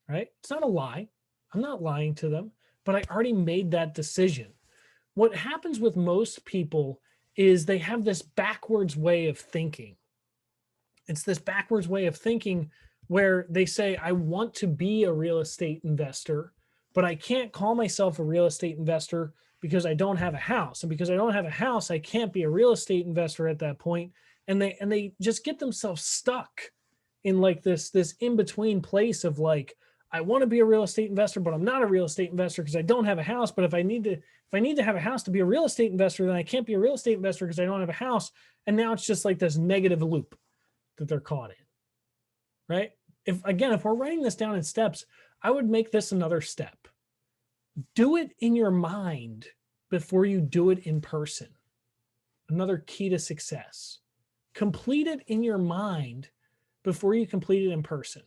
S1: right? It's not a lie. I'm not lying to them, but I already made that decision. What happens with most people is they have this backwards way of thinking. It's this backwards way of thinking where they say, I want to be a real estate investor, but I can't call myself a real estate investor because I don't have a house. And because I don't have a house, I can't be a real estate investor at that point. And they just get themselves stuck in like this in-between place of like, I want to be a real estate investor, but I'm not a real estate investor because I don't have a house. But if I need to have a house to be a real estate investor, then I can't be a real estate investor because I don't have a house. And now it's just like this negative loop that they're caught in, right? If we're writing this down in steps, I would make this another step. Do it in your mind before you do it in person. Another key to success. Complete it in your mind before you complete it in person.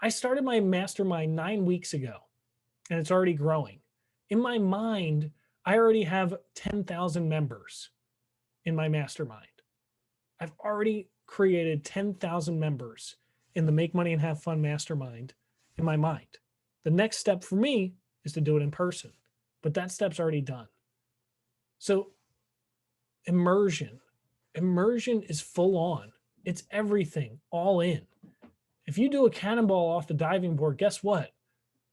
S1: I started my mastermind 9 weeks ago, and it's already growing. In my mind, I already have 10,000 members in my mastermind. I've already created 10,000 members in the Make Money and Have Fun mastermind in my mind. The next step for me is to do it in person, but that step's already done. So immersion is full on. It's everything, all in. If you do a cannonball off the diving board, guess what?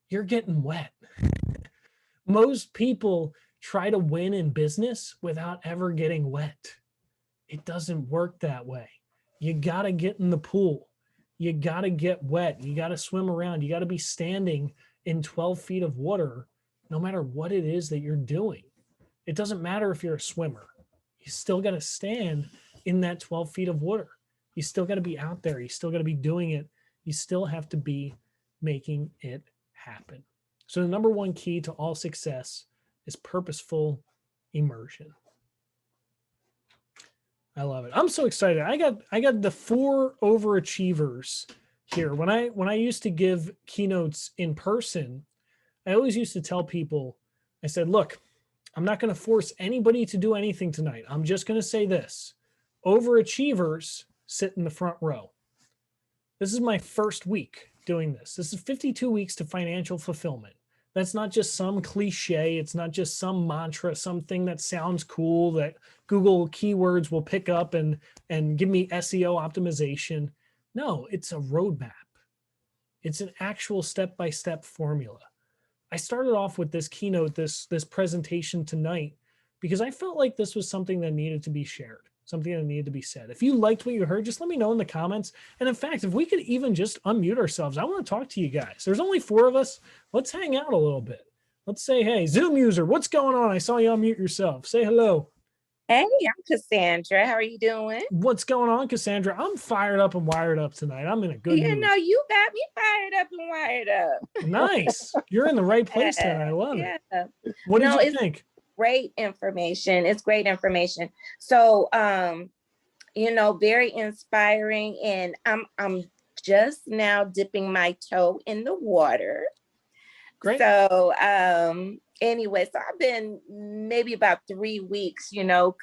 S1: You're getting wet. Most people try to win in business without ever getting wet. It doesn't work that way. You got to get in the pool. You got to get wet. You got to swim around. You got to be standing in 12 feet of water, no matter what it is that you're doing. It doesn't matter if you're a swimmer. You still got to stand in that 12 feet of water. You still got to be out there. You still got to be doing it. You still have to be making it happen. So the number one key to all success is purposeful immersion. I love it. I'm so excited. I got the 4 overachievers here. When I used to give keynotes in person, I always used to tell people, I said, look, I'm not going to force anybody to do anything tonight. I'm just going to say this. Overachievers sit in the front row. This is my first week doing this. This is 52 weeks to financial fulfillment. That's not just some cliche. It's not just some mantra, something that sounds cool that Google keywords will pick up and give me SEO optimization. No, it's a roadmap. It's an actual step-by-step formula. I started off with this keynote, this presentation tonight, because I felt like this was something that needed to be shared, something that needed to be said. If you liked what you heard, just let me know in the comments. And in fact, if we could even just unmute ourselves, I want to talk to you guys. There's only 4 of us. Let's hang out a little bit. Let's say, hey, Zoom user, what's going on? I saw you unmute yourself. Say hello.
S4: Hey, I'm Cassandra. How are you doing?
S1: What's going on, Cassandra? I'm fired up and wired up tonight. I'm in a good mood.
S4: You got me fired up and wired up.
S1: Nice. You're in the right place then. I love it. What did you think?
S4: Great information. It's great information. So very inspiring. And I'm just now dipping my toe in the water.
S1: Great.
S4: So anyway, so I've been maybe about 3 weeks,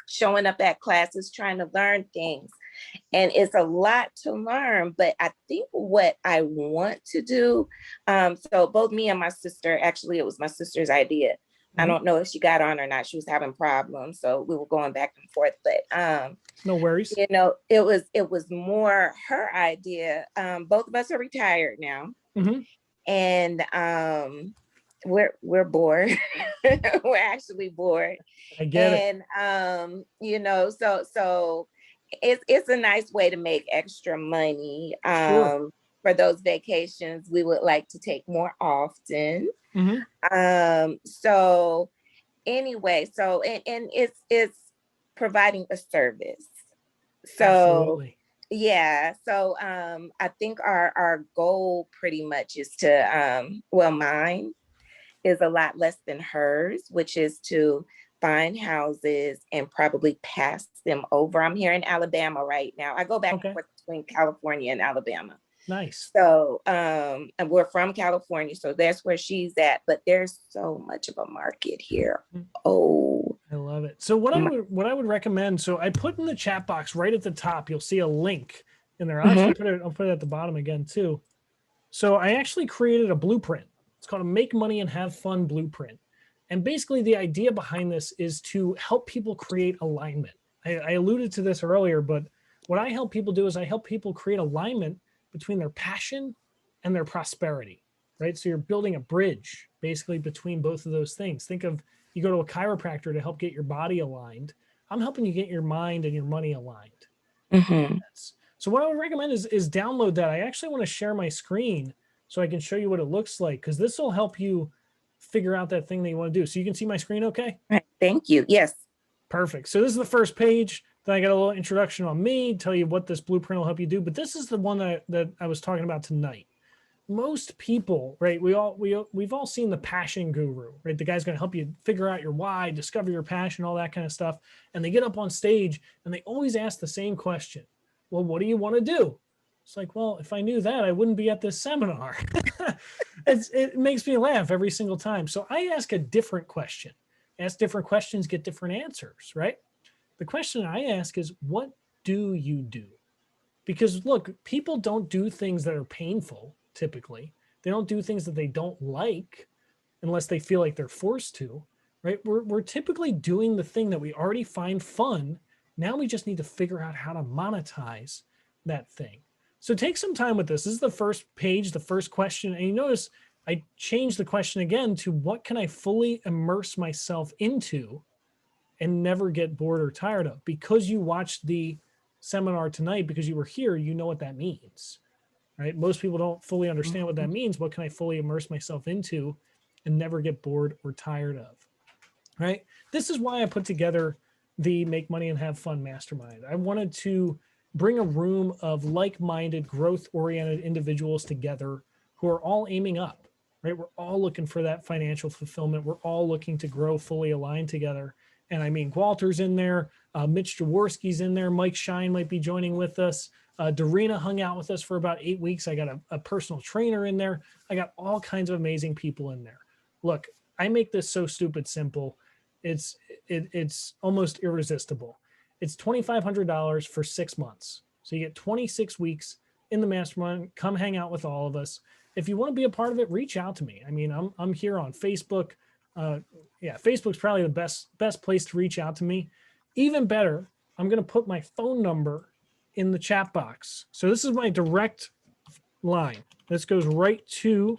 S4: showing up at classes, trying to learn things. And it's a lot to learn, but I think what I want to do, so both me and my sister, actually, it was my sister's idea. I don't know if she got on or not. She was having problems, so we were going back and forth. But
S1: no worries.
S4: it was more her idea. Both of us are retired now, and we're bored. We're actually bored.
S1: I get it.
S4: And so it's a nice way to make extra money.
S1: Sure.
S4: For those vacations we would like to take more often. So anyway, and it's providing a service. So
S1: absolutely.
S4: Yeah, so I think our goal pretty much is to mine is a lot less than hers, which is to find houses and probably pass them over. I'm here in Alabama right now. I go back and forth between California and Alabama.
S1: Nice.
S4: So and we're from California, so that's where she's at, but there's so much of a market here. Oh,
S1: I love it. So what I would recommend, so I put in the chat box right at the top, you'll see a link in there. I'll put it at the bottom again too. So I actually created a blueprint. It's called a Make Money and Have Fun blueprint. And basically the idea behind this is to help people create alignment. I alluded to this earlier, but what I help people do is I help people create alignment between their passion and their prosperity, right? So you're building a bridge basically between both of those things. Think of, you go to a chiropractor to help get your body aligned. I'm helping you get your mind and your money aligned. So what I would recommend is download that. I actually want to share my screen so I can show you what it looks like, because this will help you figure out that thing that you want to do. So you can see my screen okay?
S4: Thank you. Yes.
S1: Perfect. So this is the first page. Then I got a little introduction on me, tell you what this blueprint will help you do. But this is the one that I was talking about tonight. Most people, right? We've all seen the passion guru, right? The guy's going to help you figure out your why, discover your passion, all that kind of stuff. And they get up on stage and they always ask the same question. Well, what do you want to do? It's like, well, if I knew that, I wouldn't be at this seminar. It makes me laugh every single time. So I ask a different question. Ask different questions, get different answers, right? The question I ask is, what do you do? Because look, people don't do things that are painful, typically. They don't do things that they don't like unless they feel like they're forced to, right? We're typically doing the thing that we already find fun. Now we just need to figure out how to monetize that thing. So take some time with this. This is the first page, the first question. And you notice I changed the question again to, what can I fully immerse myself into and never get bored or tired of? Because you watched the seminar tonight, because you were here, you know what that means, right? Most people don't fully understand what that means. What can I fully immerse myself into and never get bored or tired of, right? This is why I put together the Make Money and Have Fun Mastermind. I wanted to bring a room of like-minded, growth-oriented individuals together who are all aiming up, right? We're all looking for that financial fulfillment. We're all looking to grow fully aligned together. And I mean, Walter's in there, Mitch Jaworski's in there, Mike Shine might be joining with us. Dorina hung out with us for about 8 weeks. I got a personal trainer in there. I got all kinds of amazing people in there. Look, I make this so stupid simple. It's almost irresistible. It's $2,500 for 6 months. So you get 26 weeks in the mastermind. Come hang out with all of us. If you want to be a part of it, reach out to me. I mean, I'm here on Facebook. Facebook's probably the best place to reach out to me. Even better, I'm going to put my phone number in the chat box. So this is my direct line. This goes right to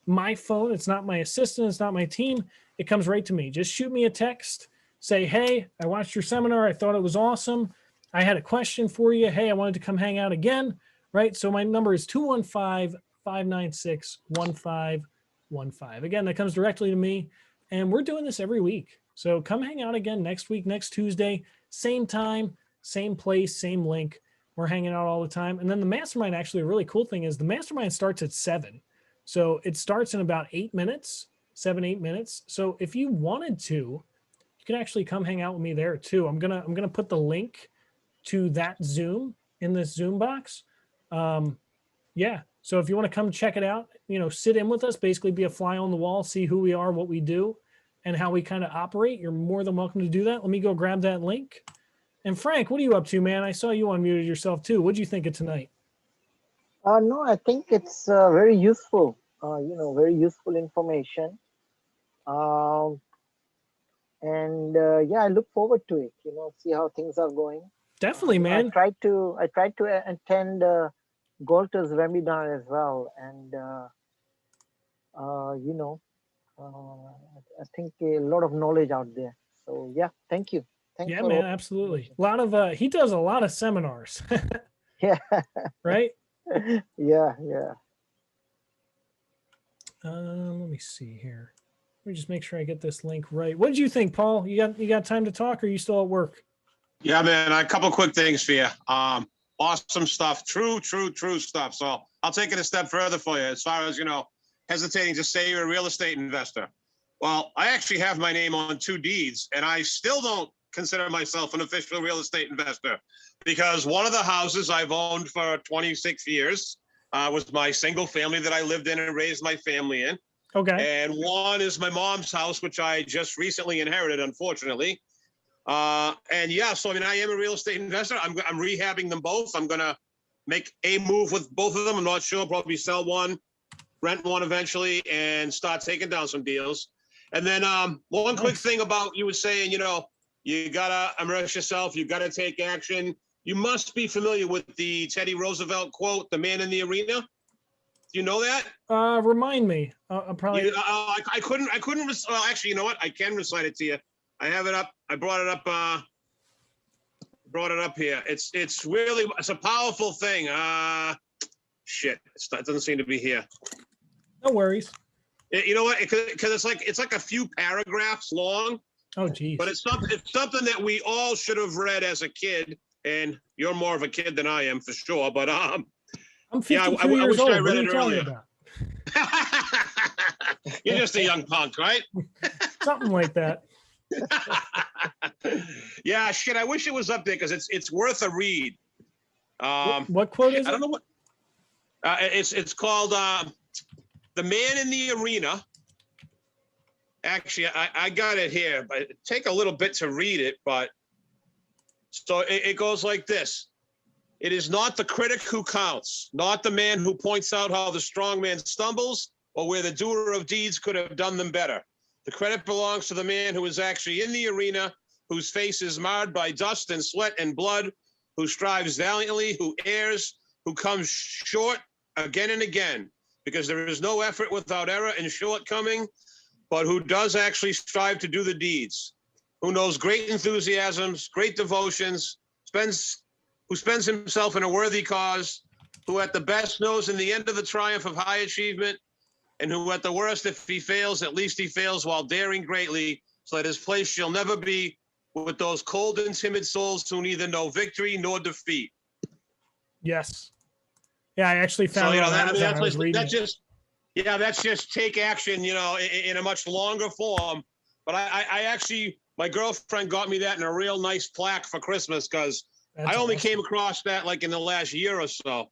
S1: my phone. It's not my assistant. It's not my team. It comes right to me. Just shoot me a text. Say, hey, I watched your seminar. I thought it was awesome. I had a question for you. Hey, I wanted to come hang out again. Right? So my number is 215-596-1515. Again, that comes directly to me. And we're doing this every week. So come hang out again next week, next Tuesday, same time, same place, same link. We're hanging out all the time. And then the mastermind, actually, a really cool thing is the mastermind starts at 7. So it starts in about 8 minutes, 7-8 minutes. So if you wanted to, you can actually come hang out with me there too. I'm gonna put the link to that Zoom in this Zoom box. Yeah. So if you want to come check it out, sit in with us, basically be a fly on the wall, see who we are, what we do, and how we kind of operate, you're more than welcome to do that. Let me go grab that link. And Frank, what are you up to, man? I saw you unmuted yourself too. What'd you think of tonight?
S2: No, I think it's very useful, very useful information. Yeah, I look forward to it, see how things are going.
S1: Definitely, man.
S2: I tried to attend Galter's webinar as well. And, I think a lot of knowledge out there. So yeah, thank you. Thanks
S1: Yeah,
S2: for
S1: man, absolutely. A lot of, he does a lot of seminars.
S2: Yeah.
S1: Right?
S2: Yeah.
S1: Let me see here. Let me just make sure I get this link right. What did you think, Paul? You got time to talk, or are you still at work?
S5: Yeah, man, a couple quick things for you. Awesome stuff. True stuff. So I'll take it a step further for you as far as, hesitating to say you're a real estate investor. Well, I actually have my name on 2 deeds, and I still don't consider myself an official real estate investor, because one of the houses I've owned for 26 years was my single family that I lived in and raised my family in.
S1: Okay.
S5: And one is my mom's house, which I just recently inherited, unfortunately. And yeah, so I mean, I am a real estate investor. I'm rehabbing them both. I'm gonna make a move with both of them. I'm not sure, probably sell one, rent one eventually, and start taking down some deals. And then one quick thing about, you were saying, you gotta immerse yourself, you gotta take action. You must be familiar with the Teddy Roosevelt quote, "The man in the arena." Do you know that?
S1: Remind me. I'll probably.
S5: I couldn't. Well, actually, you know what? I can recite it to you. I have it up. I brought it up. Brought it up here. It's really, it's a powerful thing. Shit, it doesn't seem to be here.
S1: No worries.
S5: You know what? Because it's like a few paragraphs long.
S1: Oh, geez.
S5: But it's something that we all should have read as a kid. And you're more of a kid than I am, for sure. But
S1: I'm 52 years old. What are you talking about?
S5: You're just a young punk, right?
S1: Something like that.
S5: Yeah, shit. I wish it was up there, because it's worth a read.
S1: What quote is it?
S5: I don't know what. It's called "The Man in the Arena." Actually, I got it here, but it take a little bit to read it. But so it goes like this: "It is not the critic who counts, not the man who points out how the strong man stumbles or where the doer of deeds could have done them better. The credit belongs to the man who is actually in the arena, whose face is marred by dust and sweat and blood, who strives valiantly, who errs, who comes short again and again, because there is no effort without error and shortcoming, but who does actually strive to do the deeds, who knows great enthusiasms, great devotions, who spends himself in a worthy cause, who at the best knows in the end of the triumph of high achievement, and who at the worst, if he fails, at least he fails while daring greatly, so that his place shall never be with those cold and timid souls who neither know victory nor defeat."
S1: Yes. Yeah, I actually found it on Amazon. I was reading it.
S5: That's just take action, in a much longer form. But I actually, my girlfriend got me that in a real nice plaque for Christmas, because I only came across that like in the last year or so.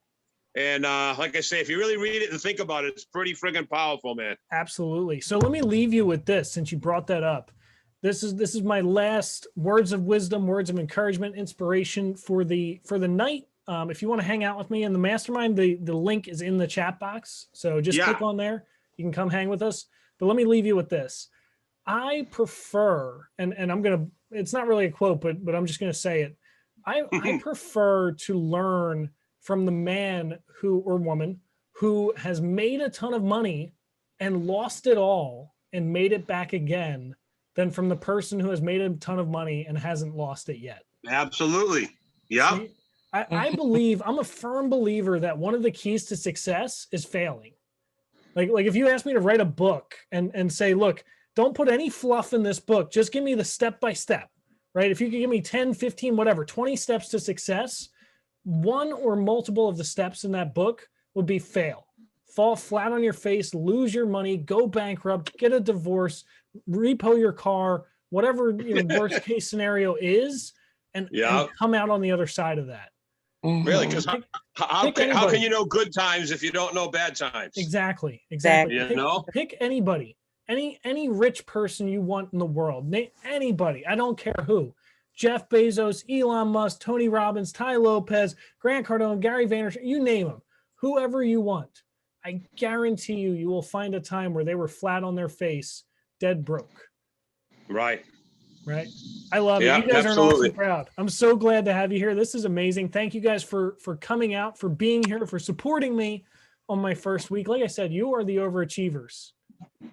S5: And like I say, if you really read it and think about it, it's pretty friggin' powerful, man.
S1: Absolutely. So let me leave you with this, since you brought that up. This is my last words of wisdom, words of encouragement, inspiration for the night. If you want to hang out with me in the mastermind, the link is in the chat box. So just click on there. You can come hang with us. But let me leave you with this. I prefer, and it's not really a quote, but I'm just gonna say it. I prefer to learn from the man or woman who has made a ton of money and lost it all and made it back again, than from the person who has made a ton of money and hasn't lost it yet.
S5: Absolutely. Yeah.
S1: See, I'm a firm believer that one of the keys to success is failing. Like if you ask me to write a book and say, look, don't put any fluff in this book, just give me the step-by-step, right? If you could give me 10, 15, whatever, 20 steps to success, one or multiple of the steps in that book would be fail. Fall flat on your face, lose your money, go bankrupt, get a divorce, repo your car, whatever your worst case scenario is. and
S5: Yeah.
S1: come out on the other side of that.
S5: Really? Because
S1: Pick
S5: how can
S1: anybody.
S5: you know good times if you don't know bad times?
S1: Exactly.
S5: You know?
S1: Pick anybody, any rich person you want in the world. Anybody. I don't care who. Jeff Bezos, Elon Musk, Tony Robbins, Ty Lopez, Grant Cardone, Gary Vaynerchuk, you name them. Whoever you want. I guarantee you will find a time where they were flat on their face, dead broke.
S5: Right.
S1: Right. I love it. You guys are an awesome crowd. I'm so glad to have you here. This is amazing. Thank you guys for coming out, for being here, for supporting me on my first week. Like I said, you are the overachievers.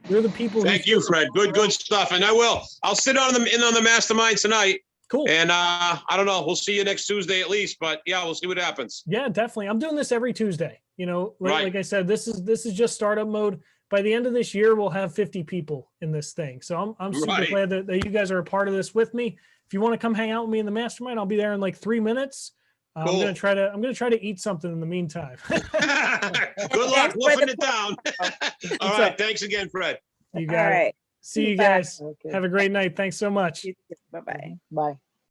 S1: You're the people.
S5: Thank you, Fred. Good stuff. And I'll sit on the mastermind tonight.
S1: Cool.
S5: And I don't know. We'll see you next Tuesday at least. But yeah, we'll see what happens.
S1: Yeah, definitely. I'm doing this every Tuesday. You know,
S5: Right.
S1: like I said, this is just startup mode. By the end of this year, we'll have 50 people in this thing. So I'm super glad that you guys are a part of this with me. If you want to come hang out with me in the mastermind, I'll be there in like 3 minutes. Cool. I'm gonna try to eat something in the meantime.
S5: Good luck wolfing it down. All right. Thanks again, Fred.
S1: You got it. See you guys. Okay. Have a great night. Thanks so much.
S4: Bye-bye.
S2: Bye.